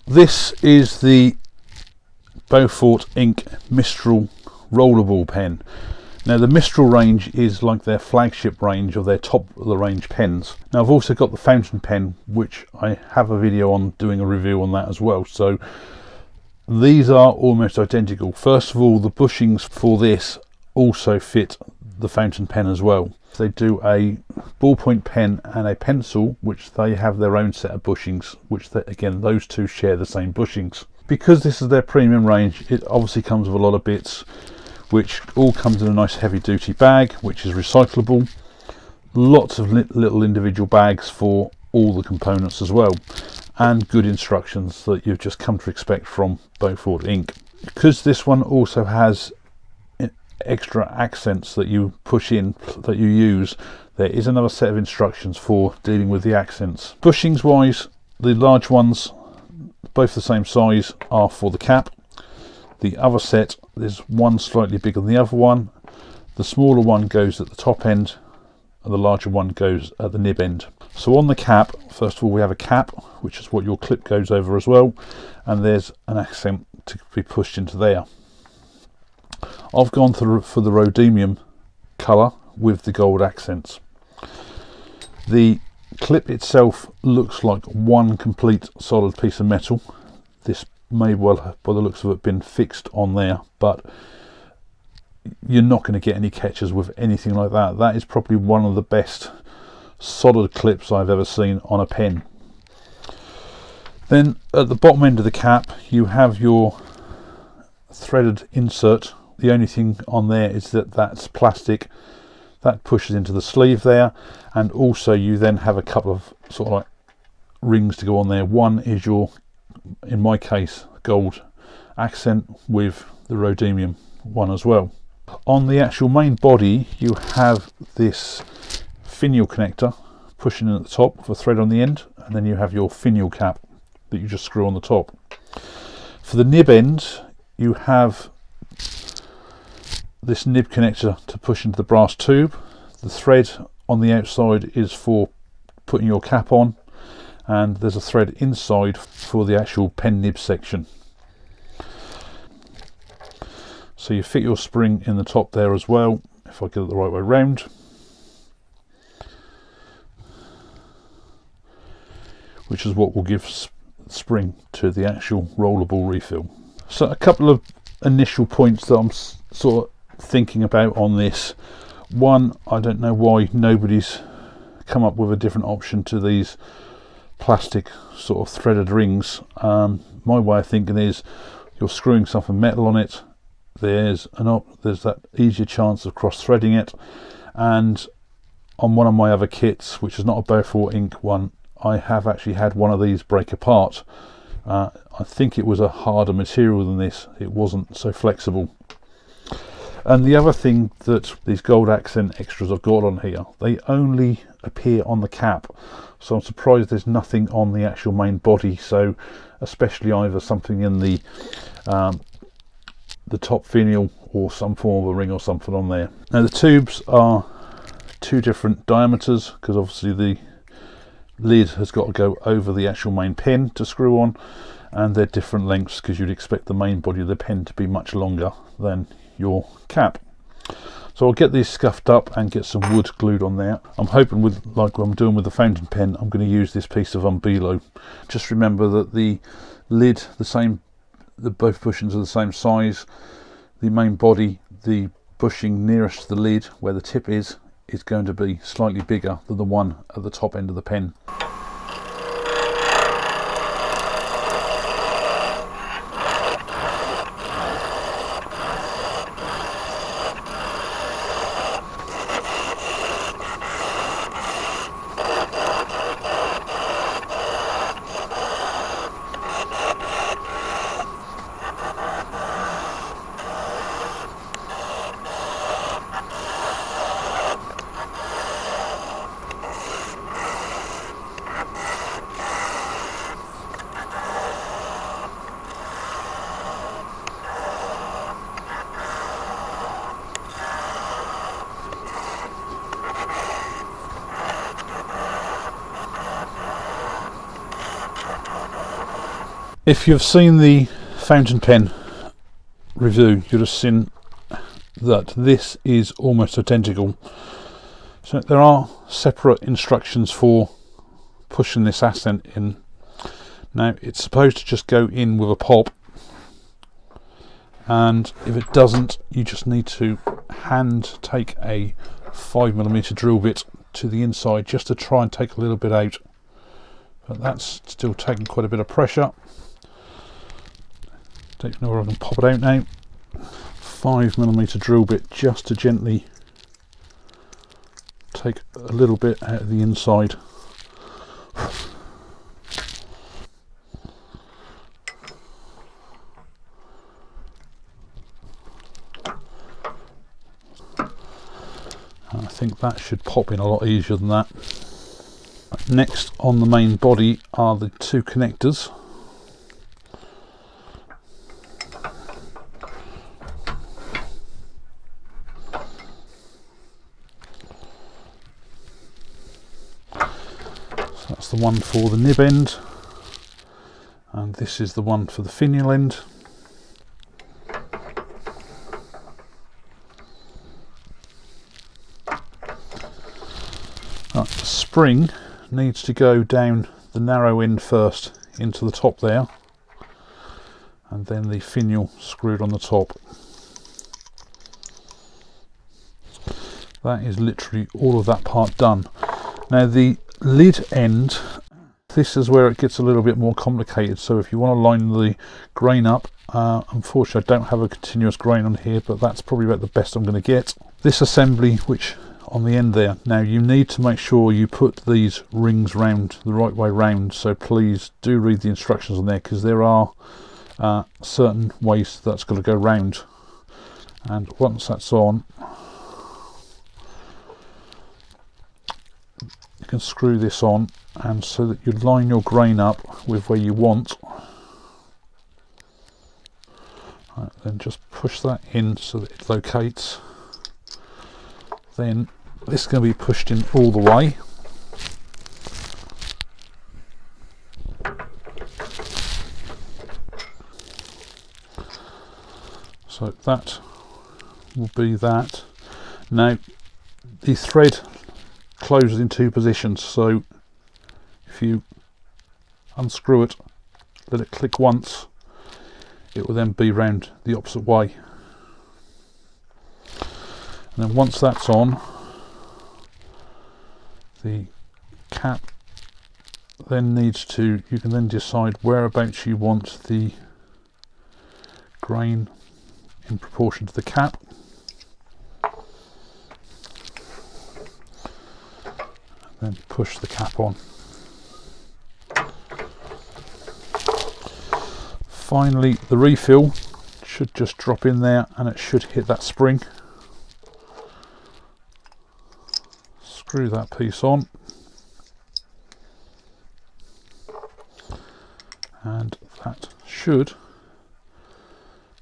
This is the Beaufort Ink Mistral Rollerball Pen. Now the Mistral range is like their flagship range, or their top of the range pens. Now I've also got the fountain pen, which I have a video on doing a review on that as well. So these are almost identical. First of all, the bushings for this also fit the fountain pen as well. They do a ballpoint pen and a pencil, which they have their own set of bushings, which again, those two share the same bushings. Because this is their premium range, it obviously comes with a lot of bits, which all comes in a nice heavy duty bag, which is recyclable. Lots of little individual bags for all the components as well, and good instructions that you've just come to expect from Beaufort Ink. Because this one also has extra accents that you push in, that you use, there is another set of instructions for dealing with the accents. Bushings wise, the large ones, both the same size, are for the cap. The other set, there's one slightly bigger than the other one. The smaller one goes at the top end and the larger one goes at the nib end. So on the cap, first of all, we have a cap, which is what your clip goes over as well, and there's an accent to be pushed into there. I've gone for the rhodium colour with the gold accents. The clip itself looks like one complete solid piece of metal. This may well have, by the looks of it, been fixed on there, but you're not going to get any catches with anything like that. That is probably one of the best solid clips I've ever seen on a pen. Then at the bottom end of the cap, you have your threaded insert. The only thing on there is that that's plastic that pushes into the sleeve there, and also you then have a couple of sort of like rings to go on there. One is your, in my case, gold accent with the rhodium one as well. On the actual main body, you have this finial connector pushing in at the top with a thread on the end, and then you have your finial cap that you just screw on the top. For the nib end, you have this nib connector to push into the brass tube. The thread on the outside is for putting your cap on, and there's a thread inside for the actual pen nib section. So you fit your spring in the top there as well, if I get it the right way round. Which is what will give spring to the actual rollerball refill. So a couple of initial points that I'm sort of thinking about on this. One, I don't know why nobody's come up with a different option to these plastic sort of threaded rings. My way of thinking is you're screwing something metal on it, there's that easier chance of cross threading it. And on one of my other kits, which is not a Beaufort Ink one, I have actually had one of these break apart. I think it was a harder material than this, it wasn't so flexible. And the other thing that these gold accent extras I've got on here, they only appear on the cap, so I'm surprised there's nothing on the actual main body. So especially either something in the top finial or some form of a ring or something on there. Now the tubes are two different diameters, because obviously the lid has got to go over the actual main pen to screw on, and they're different lengths because you'd expect the main body of the pen to be much longer than your cap. So I'll get these scuffed up and get some wood glued on there. I'm hoping, with like what I'm doing with the fountain pen, I'm going to use this piece of umbelo. Just remember that the lid, both bushings are the same size. The main body, the bushing nearest to the lid where the tip is going to be slightly bigger than the one at the top end of the pen. If you've seen the fountain pen review, you'll have seen that this is almost identical. So there are separate instructions for pushing this accent in. Now it's supposed to just go in with a pop, and if it doesn't, you just need to hand take a 5mm drill bit to the inside just to try and take a little bit out, but that's still taking quite a bit of pressure. Don't know where I can pop it out now. 5mm drill bit just to gently take a little bit out of the inside. I think that should pop in a lot easier than that. Next on the main body are the two connectors. So that's the one for the nib end, and this is the one for the finial end. Right, the spring needs to go down the narrow end first into the top there, and then the finial screwed on the top. That is literally all of that part done. Now the lid end, this is where it gets a little bit more complicated. So if you want to line the grain up, unfortunately I don't have a continuous grain on here, but that's probably about the best I'm going to get. This assembly, which on the end there, now you need to make sure you put these rings round the right way round, so please do read the instructions on there, because there are certain ways that's got to go round. And once that's on, you can screw this on, and so that you line your grain up with where you want. Right, then just push that in so that it locates. Then this is going to be pushed in all the way. So that will be that. Now the thread closes in two positions, so if you unscrew it, let it click once, it will then be round the opposite way. And then once that's on, the cap then needs to, you can then decide whereabouts you want the grain in proportion to the cap. And then push the cap on. Finally, the refill should just drop in there, and it should hit that spring. Screw that piece on, and that should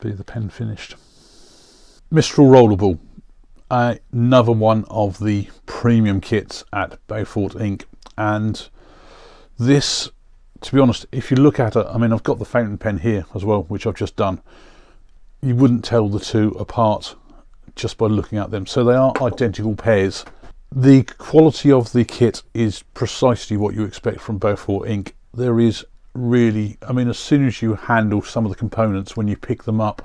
be the pen finished. Mistral Rollerball, another one of the premium kits at Beaufort Ink, and this, to be honest, if you look at it, I mean, I've got the fountain pen here as well, which I've just done. You wouldn't tell the two apart just by looking at them, so they are identical pairs. The quality of the kit is precisely what you expect from Beaufort Ink. There is really, I mean, as soon as you handle some of the components, when you pick them up,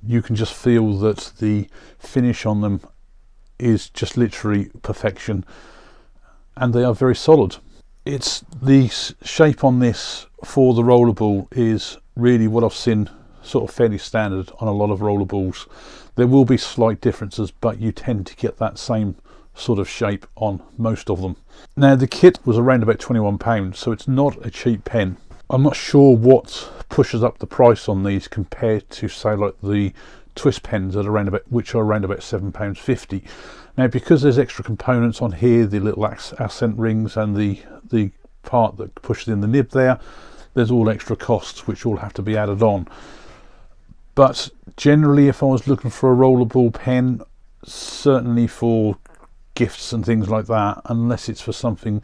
you can just feel that the finish on them is just literally perfection, and they are very solid. It's the shape on this for the rollerball is really what I've seen sort of fairly standard on a lot of rollerballs. There will be slight differences, but you tend to get that same sort of shape on most of them. Now the kit was around about £21, so it's not a cheap pen. I'm not sure what pushes up the price on these compared to, say, like the twist pens that are around about, which are around about £7.50. Now because there's extra components on here, the little accent rings and the part that pushes in the nib there, there's all extra costs which all have to be added on. But generally, if I was looking for a rollerball pen, certainly for gifts and things like that, unless it's for something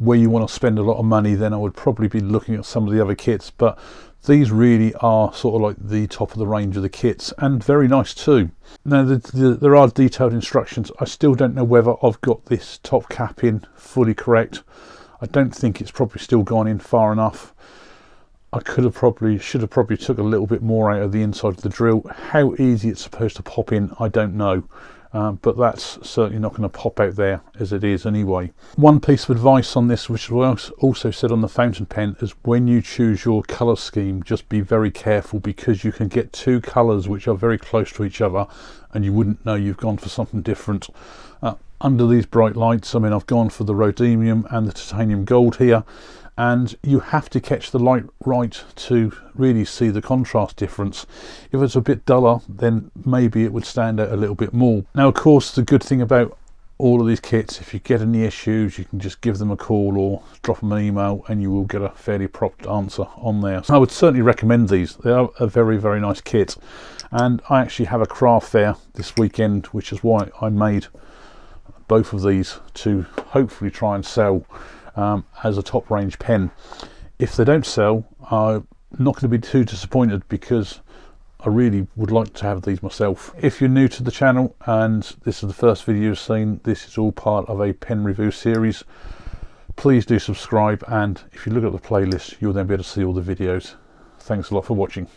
where you want to spend a lot of money, then I would probably be looking at some of the other kits, but these really are sort of like the top of the range of the kits, and very nice too. Now there are detailed instructions. I still don't know whether I've got this top cap in fully correct. I don't think it's probably still gone in far enough. I should have probably took a little bit more out of the inside of the drill. How easy it's supposed to pop in, I don't know. But that's certainly not going to pop out there as it is anyway. One piece of advice on this, which was also said on the fountain pen, is when you choose your colour scheme, just be very careful, because you can get two colours which are very close to each other and you wouldn't know you've gone for something different. Under these bright lights, I mean, I've gone for the Rhodium and the Titanium Gold here, and you have to catch the light right to really see the contrast difference. If it's a bit duller, then maybe it would stand out a little bit more. Now, of course, the good thing about all of these kits, if you get any issues, you can just give them a call or drop them an email and you will get a fairly prompt answer on there. So I would certainly recommend these. They are a very, very nice kit, and I actually have a craft fair this weekend, which is why I made both of these, to hopefully try and sell as a top range pen. If they don't sell, I'm not going to be too disappointed, because I really would like to have these myself. If you're new to the channel and this is the first video you've seen, this is all part of a pen review series. Please do subscribe, and if you look at the playlist, you'll then be able to see all the videos. Thanks a lot for watching.